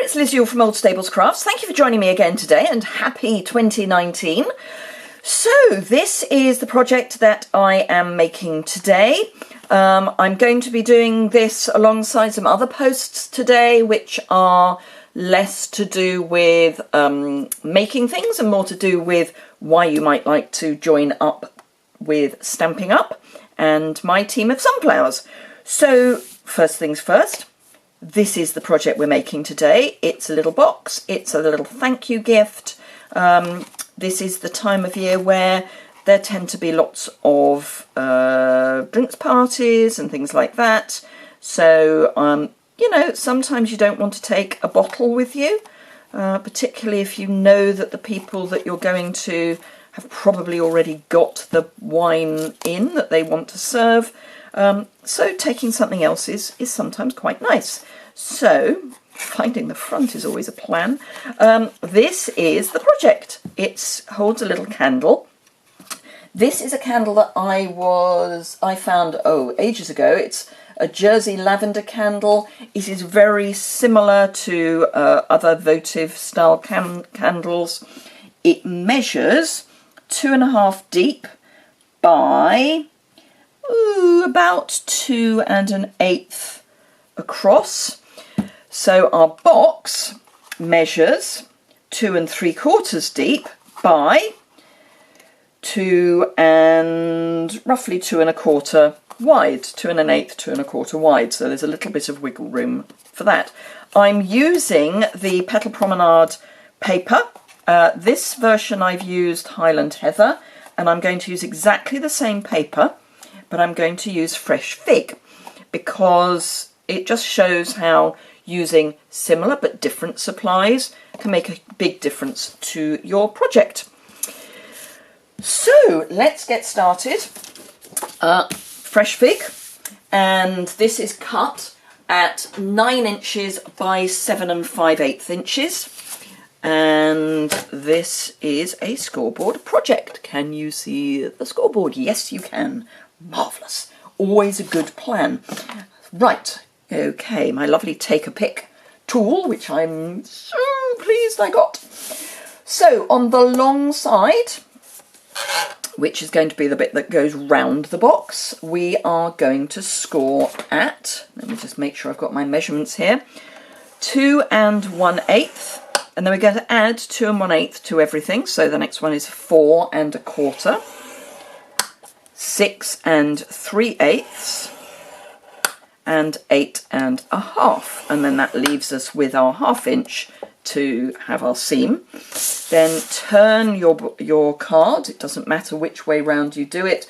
it's Liz Yuille from Old Stables Crafts. Thank you for joining me again today and happy 2019. So this is the project that I am making today. I'm going to be doing this alongside some other posts today which are less to do with making things and more to do with why you might like to join up with Stampin' Up! And my team of sunflowers. So first things first. This is the project we're making today. It's a little box, it's a little thank you gift. This is the time of year where there tend to be lots of drinks parties and things like that. So, you know, sometimes you don't want to take a bottle with you, particularly if you know that the people that you're going to have probably already got the wine in that they want to serve. So taking something else is sometimes quite nice. So finding the front is always a plan. This is the project. It holds a little candle. This is a candle that I found ages ago. It's a Jersey lavender candle. It is very similar to other votive style candles. It measures 2.5 deep by about 2 1/8 across. So our box measures 2 3/4 deep by roughly 2 1/4 wide, 2 1/8, 2 1/4 wide. So there's a little bit of wiggle room for that. I'm using the Petal Promenade paper. This version I've used Highland Heather, and I'm going to use exactly the same paper, but I'm going to use fresh fig because it just shows how using similar but different supplies can make a big difference to your project. So let's get started. Fresh fig, and this is cut at 9 inches by 7 5/8 inches. And this is a scoreboard project. Can you see the scoreboard? Yes, you can. Marvellous. Always a good plan. Right, okay, my lovely take-a-pick tool, which I'm so pleased I got. So on the long side, which is going to be the bit that goes round the box, we are going to score at, let me just make sure I've got my measurements here, 2 1/8. And then we're going to add 2 1/8 to everything. So the next one is 4 1/4, 6 3/8, and 8 1/2. And then that leaves us with our 1/2 inch to have our seam. Then turn your card. It doesn't matter which way round you do it.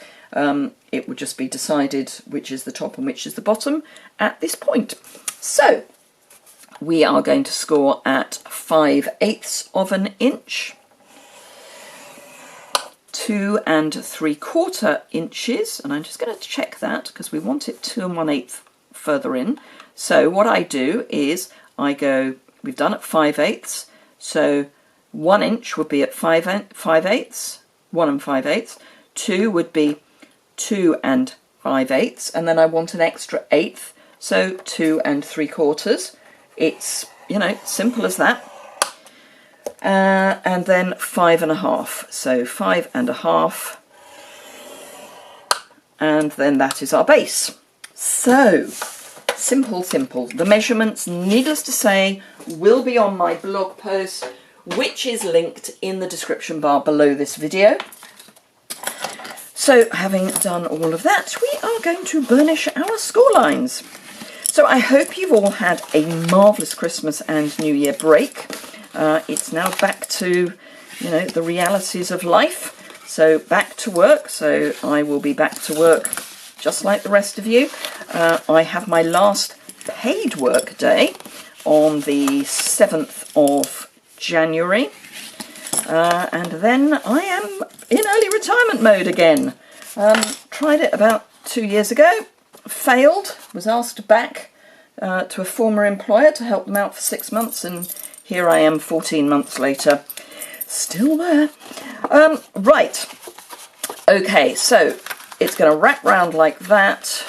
It would just be decided which is the top and which is the bottom at this point. So we are going to score at 5/8 of an inch, 2 3/4 inches, and I'm just going to check that because we want it 2 1/8 further in. So what I do is I go, we've done at 5/8, so 1 inch would be at 5/8, 1 5/8, 2 would be 2 5/8, and then I want an extra 1/8, so 2 3/4. It's, you know, simple as that. And then 5 1/2. So 5 1/2. And then that is our base. So, simple, simple. The measurements, needless to say, will be on my blog post, which is linked in the description bar below this video. So, having done all of that, we are going to burnish our score lines. So I hope you've all had a marvellous Christmas and New Year break. It's now back to, you know, the realities of life. So back to work. So I will be back to work just like the rest of you. I have my last paid work day on the 7th of January. And then I am in early retirement mode again. Tried it about 2 years ago. Failed, was asked back to a former employer to help them out for 6 months, and here I am 14 months later, still there. Right, okay, so it's going to wrap round like that.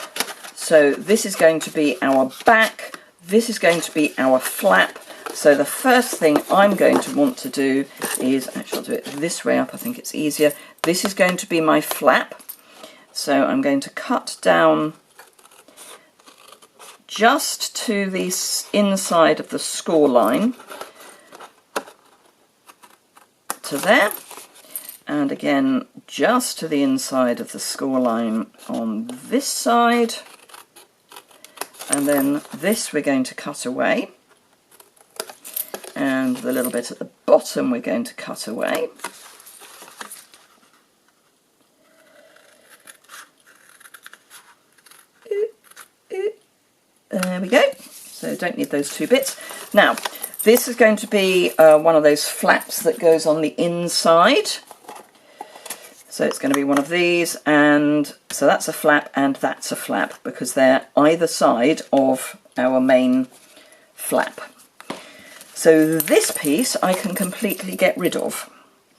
So this is going to be our back, this is going to be our flap. So the first thing I'm going to want to do is, actually I'll do it this way up, I think it's easier. This is going to be my flap. So I'm going to cut down just to the inside of the score line to there, and again just to the inside of the score line on this side, and then this we're going to cut away, and the little bit at the bottom we're going to cut away. There we go. So don't need those two bits. Now, this is going to be one of those flaps that goes on the inside. So it's going to be one of these, and so that's a flap and that's a flap because they're either side of our main flap. So this piece I can completely get rid of.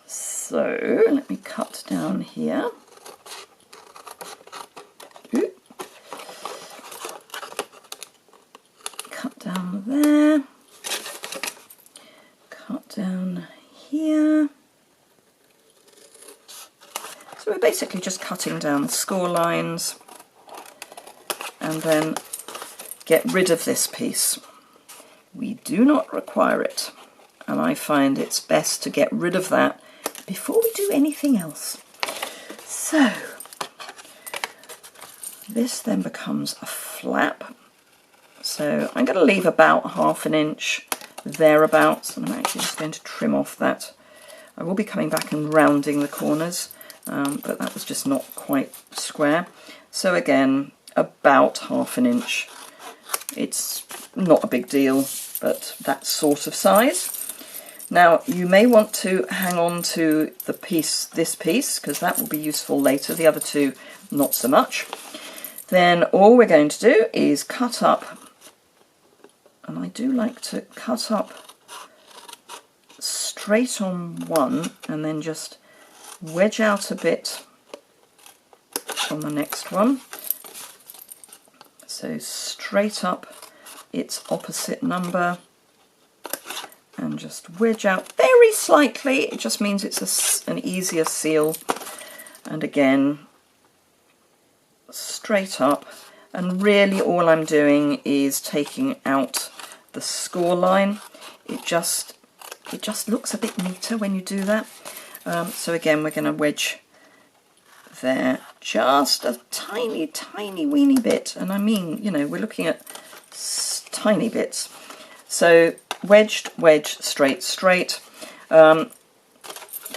So let me cut down here. Cut down there, cut down here. So we're basically just cutting down the score lines and then get rid of this piece. We do not require it, and I find it's best to get rid of that before we do anything else. So this then becomes a flap. So I'm going to leave about 1/2 inch thereabouts, and I'm actually just going to trim off that. I will be coming back and rounding the corners, but that was just not quite square. So again, about 1/2 inch. It's not a big deal, but that sort of size. Now you may want to hang on to the piece, this piece, because that will be useful later. The other two, not so much. Then all we're going to do is cut up. And I do like to cut up straight on one and then just wedge out a bit on the next one. So straight up its opposite number and just wedge out very slightly. It just means it's an easier seal. And again, straight up. And really all I'm doing is taking out the score line. It just looks a bit neater when you do that. So again, we're going to wedge there just a tiny weeny bit, and I mean, you know, we're looking at tiny bits. So wedged, wedge, straight, straight.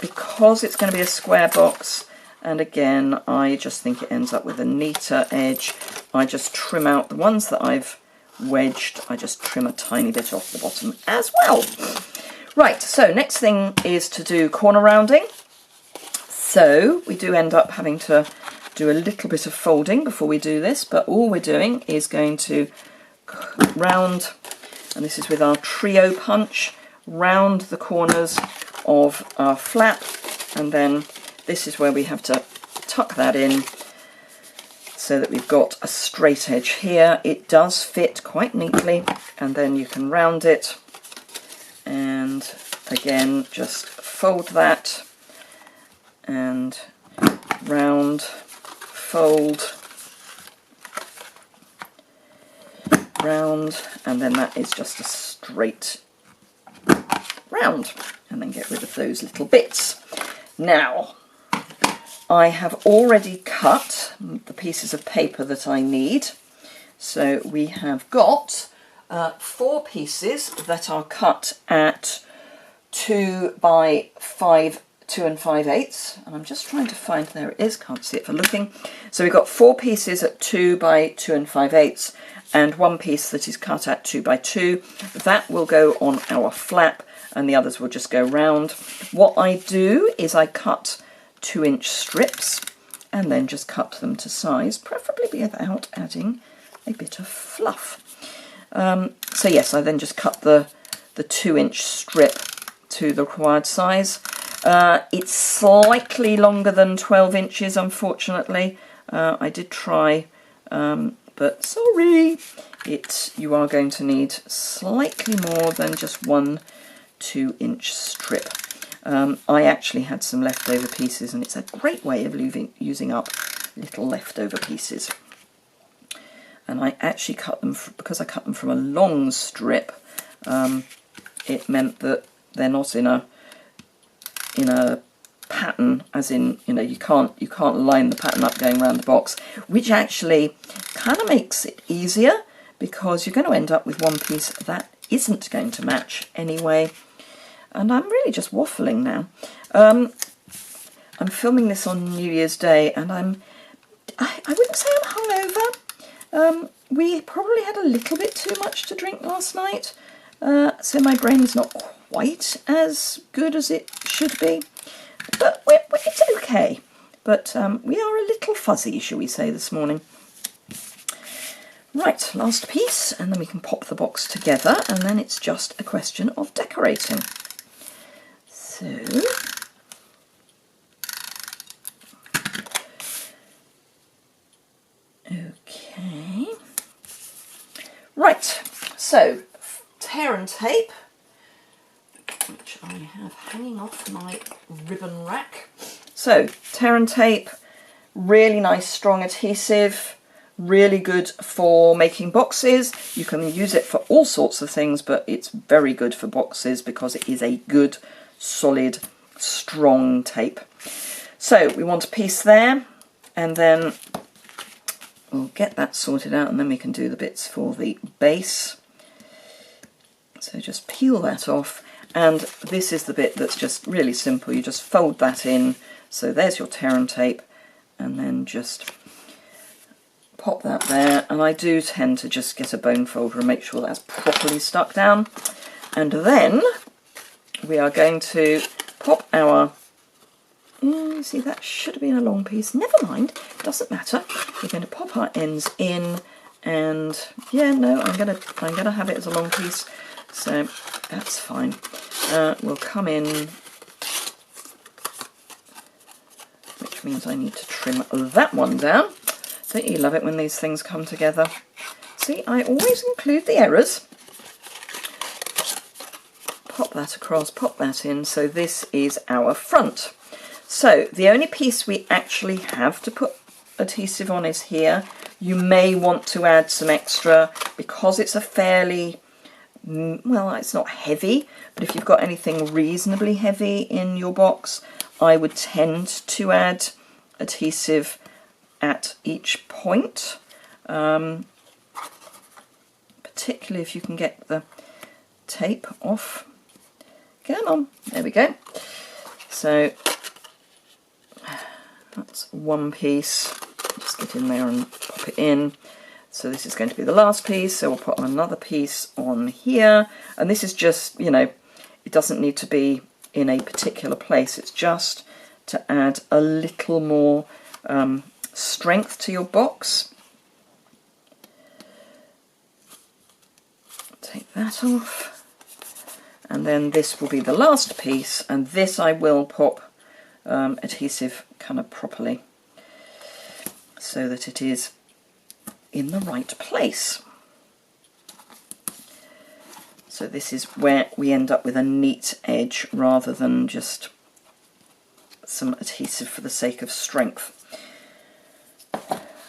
Because it's going to be a square box, and again I just think it ends up with a neater edge, I just trim out the ones that I've wedged. I just trim a tiny bit off the bottom as well. Right, so next thing is to do corner rounding. So we do end up having to do a little bit of folding before we do this, but all we're doing is going to round, and this is with our trio punch, round the corners of our flap, and then this is where we have to tuck that in so that we've got a straight edge here. It does fit quite neatly, and then you can round it, and again just fold that and round, fold, round, and then that is just a straight round, and then get rid of those little bits. Now I have already cut the pieces of paper that I need, so we have got 4 pieces that are cut at 2 by 2 5/8, and I'm just trying to find, there it is, can't see it for looking. So we've got 4 pieces at 2 by 2 5/8 and 1 piece that is cut at 2 by 2. That will go on our flap and the others will just go round. What I do is I cut 2-inch strips and then just cut them to size, preferably without adding a bit of fluff. So yes, I then just cut the 2-inch strip to the required size. It's slightly longer than 12 inches, unfortunately. I did try, but sorry, you are going to need slightly more than just 1 2-inch strip. I actually had some leftover pieces, and it's a great way of using up little leftover pieces. And I actually cut them, because I cut them from a long strip, it meant that they're not in a pattern, as in, you know, you can't line the pattern up going around the box, which actually kind of makes it easier, because you're going to end up with one piece that isn't going to match anyway. And I'm really just waffling now. I'm filming this on New Year's Day, and I wouldn't say I'm hungover. We probably had a little bit too much to drink last night, so my brain's not quite as good as it should be, but it's okay. But we are a little fuzzy, shall we say, this morning. Right, last piece, and then we can pop the box together, and then it's just a question of decorating. So, okay, right, so tear and tape, which I have hanging off my ribbon rack. So tear and tape, really nice strong adhesive, really good for making boxes. You can use it for all sorts of things, but it's very good for boxes because it is a good, solid, strong tape. So we want a piece there, and then we'll get that sorted out, and then we can do the bits for the base. So just peel that off, and this is the bit that's just really simple. You just fold that in. So there's your tear and tape, and then just pop that there. And I do tend to just get a bone folder and make sure that's properly stuck down. And then we are going to pop our, see, that should have been a long piece. Never mind, doesn't matter. We're going to pop our ends in, and yeah, no, I'm gonna have it as a long piece, so that's fine. We'll come in, which means I need to trim that one down. Don't you love it when these things come together? See, I always include the errors. Pop that across, pop that in, so this is our front. So the only piece we actually have to put adhesive on is here. You may want to add some extra, because it's a fairly, well, it's not heavy, but if you've got anything reasonably heavy in your box, I would tend to add adhesive at each point, particularly if you can get the tape off. Come on, there we go. So that's one piece. Just get in there and pop it in. So this is going to be the last piece, so we'll put another piece on here. And this is just, you know, it doesn't need to be in a particular place. It's just to add a little more strength to your box. Take that off. And then this will be the last piece, and this I will pop adhesive kind of properly so that it is in the right place. So this is where we end up with a neat edge rather than just some adhesive for the sake of strength.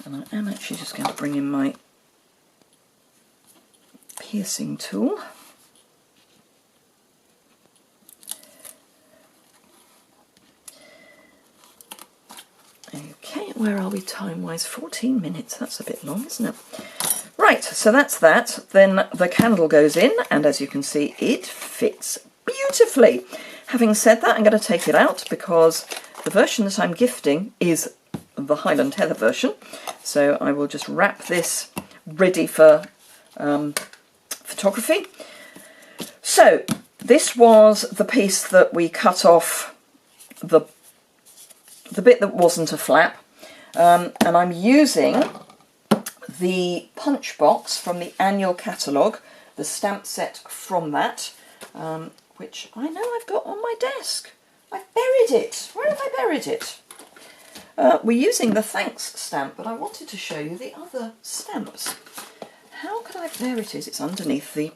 And I am actually just going to bring in my piercing tool. Okay, where are we time-wise? 14 minutes, that's a bit long, isn't it? Right, so that's that. Then the candle goes in, and as you can see, it fits beautifully. Having said that, I'm going to take it out because the version that I'm gifting is the Highland Heather version. So I will just wrap this ready for photography. So this was the piece that we cut off, the bit that wasn't a flap, and I'm using the punch box from the annual catalogue, the stamp set from that, which I know I've got on my desk. I've buried it. Where have I buried it? We're using the thanks stamp, but I wanted to show you the other stamps. how could I, there it is, it's underneath the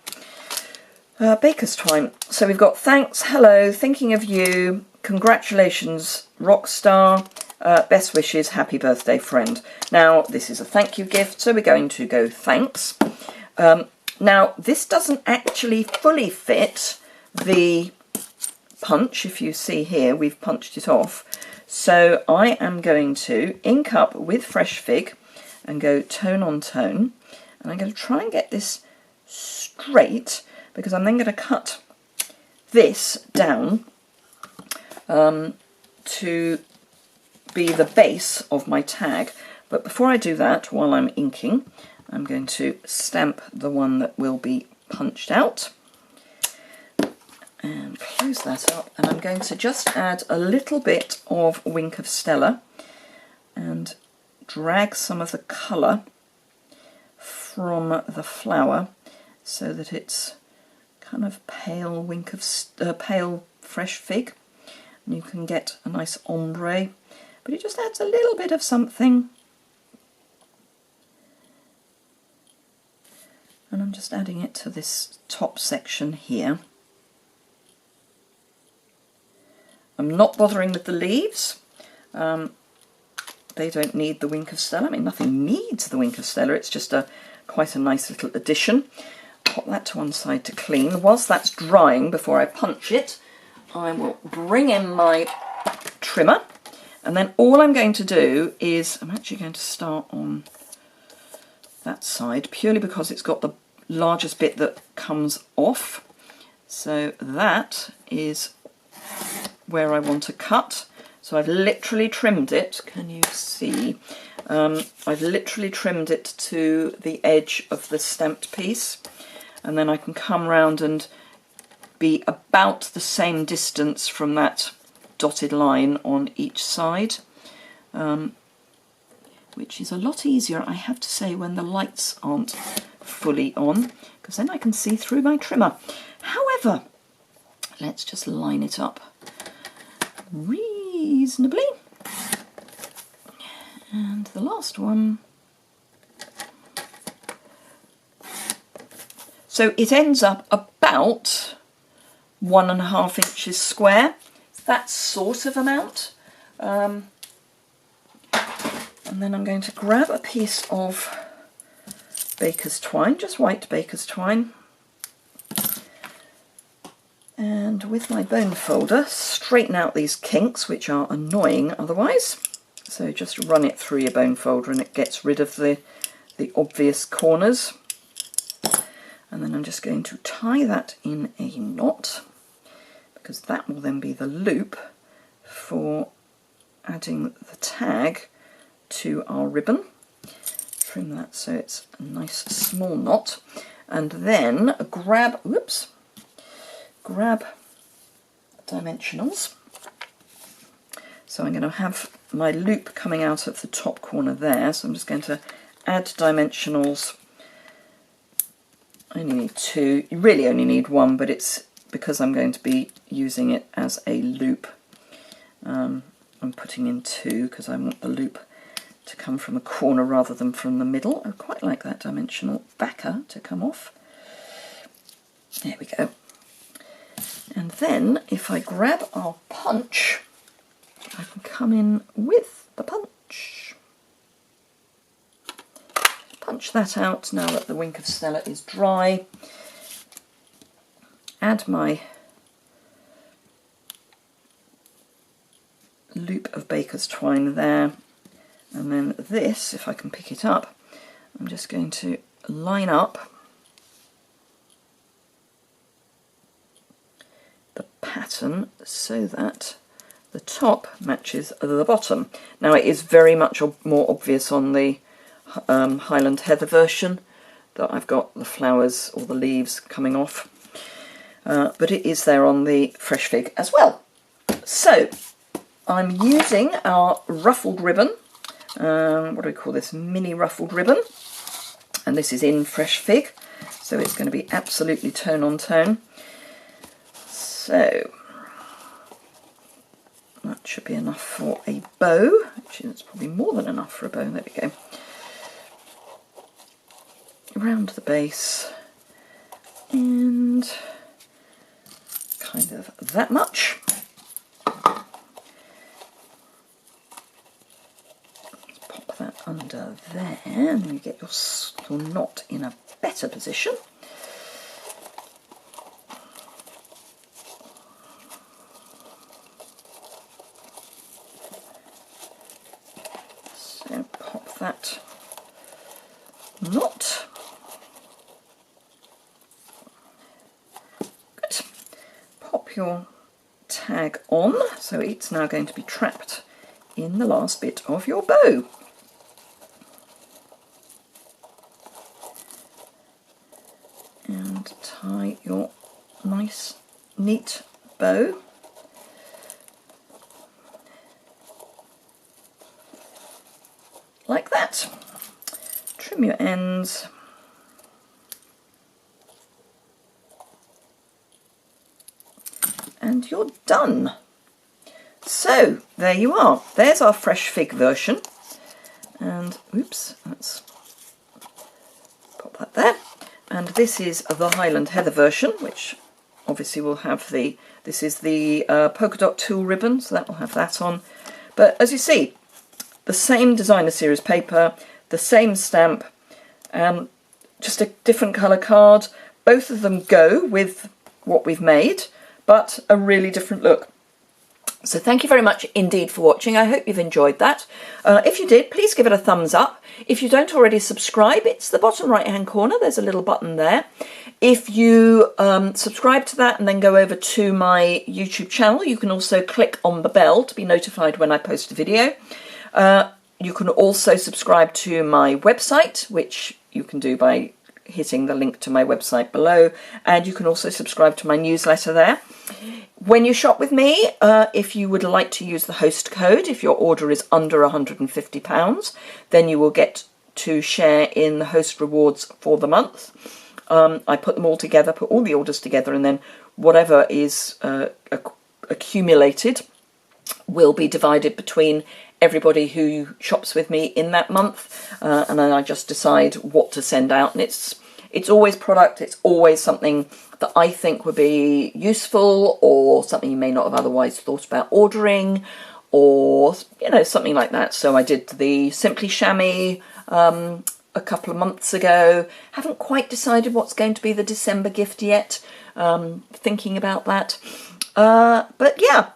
baker's twine. So we've got thanks, hello, thinking of you, congratulations, rock star, best wishes, happy birthday, friend. Now, this is a thank you gift, so we're going to go thanks. Now, this doesn't actually fully fit the punch. If you see here, we've punched it off. So I am going to ink up with fresh fig and go tone on tone. And I'm going to try and get this straight, because I'm then going to cut this down to be the base of my tag. But before I do that, while I'm inking, I'm going to stamp the one that will be punched out and close that up, and I'm going to just add a little bit of Wink of Stella and drag some of the colour from the flower so that it's kind of pale pale fresh fig, and you can get a nice ombre, but it just adds a little bit of something. And I'm just adding it to this top section here. I'm not bothering with the leaves. They don't need the Wink of Stella. I mean, nothing needs the Wink of Stella. It's just quite a nice little addition. Pop that to one side to clean. Whilst that's drying, before I punch it, I will bring in my trimmer. And then all I'm going to do is, I'm actually going to start on that side, purely because it's got the largest bit that comes off. So that is where I want to cut. So I've literally trimmed it, can you see? I've literally trimmed it to the edge of the stamped piece, and then I can come round and be about the same distance from that dotted line on each side, which is a lot easier, I have to say, when the lights aren't fully on, because then I can see through my trimmer. However, let's just line it up reasonably. And the last one. So it ends up about 1.5 inches square, that sort of amount. And then I'm going to grab a piece of baker's twine, just white baker's twine, and with my bone folder straighten out these kinks, which are annoying otherwise. So just run it through your bone folder and it gets rid of the obvious corners. And then I'm just going to tie that in a knot, because that will then be the loop for adding the tag to our ribbon. Trim that so it's a nice small knot, and then grab dimensionals. So I'm going to have my loop coming out of the top corner there, so I'm just going to add dimensionals. I only need 2, you really only need 1, but it's because I'm going to be using it as a loop. I'm putting in 2 because I want the loop to come from the corner rather than from the middle. I quite like that dimensional backer to come off. There we go. And then if I grab our punch, I can come in with the punch. Punch that out now that the Wink of Stella is dry. Add my loop of baker's twine there. And then this, if I can pick it up, I'm just going to line up the pattern so that the top matches the bottom. Now it is very much more obvious on the Highland Heather version that I've got the flowers or the leaves coming off, but it is there on the fresh fig as well. So I'm using our ruffled ribbon. What do we call this? Mini ruffled ribbon, and this is in fresh fig, so it's going to be absolutely tone on tone. So that should be enough for a bow. Actually, that's probably more than enough for a bow. There we go. around the base and kind of that much. Let's pop that under there and then you get your knot in a better position. So pop that knot. Good. Pop your tag on, so it's now going to be trapped in the last bit of your bow. And tie your nice neat bow like that. Trim your ends. And you're done. So there you are. There's our fresh fig version. And oops, let's pop that there. And this is the Highland Heather version, which obviously will have this is the polka dot tulle ribbon, so that will have that on. But as you see, the same designer series paper, the same stamp, just a different colour card. Both of them go with what we've made, but a really different look. So thank you very much indeed for watching. I hope you've enjoyed that. If you did, please give it a thumbs up. If you don't already subscribe, it's the bottom right hand corner. There's a little button there. If you subscribe to that and then go over to my YouTube channel, you can also click on the bell to be notified when I post a video. You can also subscribe to my website, which you can do by hitting the link to my website below, and you can also subscribe to my newsletter there. When you shop with me, if you would like to use the host code, if your order is under £150, then you will get to share in the host rewards for the month. I put them all together, put all the orders together, and then whatever is accumulated will be divided between everybody who shops with me in that month, and then I just decide what to send out. And it's always product, it's always something that I think would be useful, or something you may not have otherwise thought about ordering, or something like that. So I did the Simply Chamois a couple of months ago. Haven't quite decided what's going to be the December gift yet. Thinking about that, but yeah.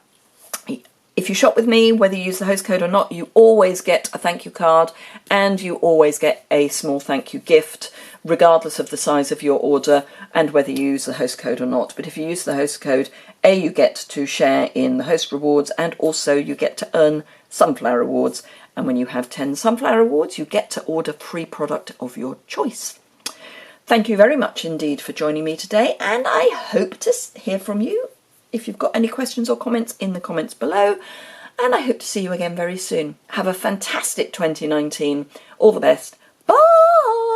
If you shop with me, whether you use the host code or not, you always get a thank you card and you always get a small thank you gift, regardless of the size of your order and whether you use the host code or not. But if you use the host code, you get to share in the host rewards, and also you get to earn sunflower rewards. And when you have 10 sunflower rewards, you get to order free product of your choice. Thank you very much indeed for joining me today, and I hope to hear from you. If you've got any questions or comments, in the comments below, and I hope to see you again very soon. Have a fantastic 2019. All the best. Bye!